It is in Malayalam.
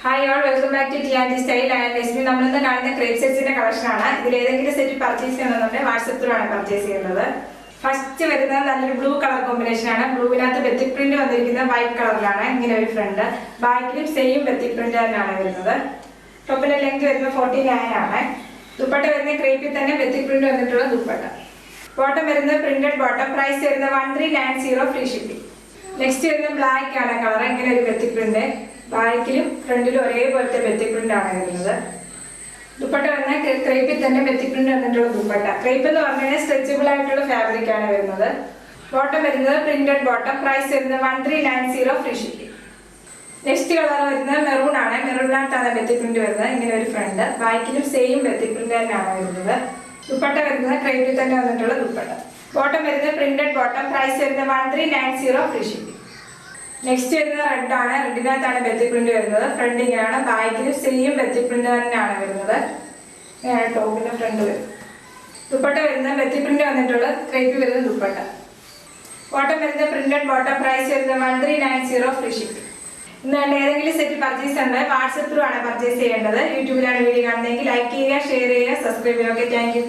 Hi all, welcome back to TNT Style and Lesmi. നമ്മൾ ഇന്ന് കാണുന്ന ക്രേപ്പ് സെറ്റ്സിന്റെ കളക്ഷൻ ആണ്. ഇതിൽ ഏതെങ്കിലും സെറ്റ് പർച്ചേസ് ചെയ്യണമെന്നുണ്ടെങ്കിൽ വാട്സ്ആപ്പ് ത്രൂ ആണ് പർച്ചേസ് ചെയ്യുന്നത്. ഫസ്റ്റ് വരുന്നത് നല്ലൊരു ബ്ലൂ കളർ കോമ്പിനേഷൻ ആണ്. ബ്ലൂവിനകത്ത് ബെത്തിക് പ്രിന്റ് വന്നിരിക്കുന്നത് വൈറ്റ് കളറിലാണ്. ഇങ്ങനെ ഒരു ഫ്രണ്ട് ബാക്കിലും സെയിം ബെത്തിക് പ്രിന്റ് തന്നെയാണ് വരുന്നത്. ടോപ്പിന്റെ ലെങ്ത് വരുന്നത് 49 ആണ്. ദുപ്പട്ട വരുന്നത് ക്രേപ്പിൽ തന്നെ ബെത്തിക് പ്രിന്റ് വന്നിട്ടുള്ള ദുപ്പട്ട. ബോട്ടം വരുന്നത് പ്രിന്റഡ് ബോട്ടം. പ്രൈസ് വരുന്നത് 1390 ഫ്രീ ഷിപ്പിംഗ്. നെക്സ്റ്റ് വരുന്നത് ബ്ലാക്ക് ആണ് കളർ. ഇങ്ങനെ ഒരു ബെത്തിക് പ്രിന്റ് ബാക്കിലും ഫ്രണ്ടിലും ഒരേപോലത്തെ ബെത്തിക് പ്രിന്റ് ആണ് വരുന്നത്. ദുപ്പട്ട വരുന്നത് ക്രേപ്പിൽ തന്നെ ബെത്തിക് പ്രിന്റ് വന്നിട്ടുള്ള ദുപ്പട്ട. ക്രേപ്പ് എന്ന് പറഞ്ഞു കഴിഞ്ഞാൽ സ്ട്രെച്ചബിൾ ആയിട്ടുള്ള ഫാബ്രിക് ആണ് വരുന്നത്. ബോട്ടം വരുന്നത് പ്രിന്റഡ് ബോട്ടം. പ്രൈസ് വരുന്നത് 1390 ഫ്രീ ഷിപ്പിംഗ്. നെക്സ്റ്റ് കളർ വരുന്നത് മെറൂൺ ആണ്. മെറൂണിനകത്താണ് ബെത്തിക് പ്രിന്റ് വരുന്നത്. ഇങ്ങനെ ഒരു ഫ്രണ്ട് ബാക്കിലും സെയിം ബെത്തിക് പ്രിന്റ് തന്നെയാണ് വരുന്നത്. ദുപ്പട്ട വരുന്നത് ക്രേപ്പിൽ തന്നെ വന്നിട്ടുള്ള ദുപ്പട്ട. ബോട്ടം വരുന്നത് പ്രിന്റഡ് ബോട്ടം. പ്രൈസ് വരുന്നത് 1390 ഫ്രീ ഷിപ്പിംഗ്. നെക്സ്റ്റ് വരുന്നത് റെഡ് ആണ്. റെഡിനകത്താണ് ബെത്തിക് പ്രിന്റ് വരുന്നത്. ഫ്രണ്ട് ഇങ്ങനെയാണ്, ബാക്കിൽ സെയിം ബെത്തിക് പ്രിന്റ് തന്നെയാണ് വരുന്നത്. ഇങ്ങനെയാണ് ടോപ്പിന്റെ ഫ്രണ്ട് വരുന്നത്. ദുപ്പട്ട വരുന്നത് ബെത്തിക് പ്രിന്റ് വന്നിട്ടുള്ള ക്രേപ്പ് വരുന്ന ദുപ്പട്ട. ബോട്ടം വരുന്നത് പ്രിന്റഡ് ബോട്ടം. പ്രൈസ് വരുന്നത് 1390 ഫ്രീ ഷിപ്പിംഗ്. ഇന്ന് വേണ്ട ഏതെങ്കിലും സെറ്റ് പർച്ചേസ് ഉണ്ടെങ്കിൽ വാട്സ്ആപ്പ് ത്രൂ ആണ് പർച്ചേസ് ചെയ്യേണ്ടത്. യൂട്യൂബിലാണ് വീഡിയോ കാണുന്നതെങ്കിൽ ലൈക്ക് ചെയ്യുക, ഷെയർ ചെയ്യുക, സബ്സ്ക്രൈബ് ചെയ്യുക. Okay, thank you.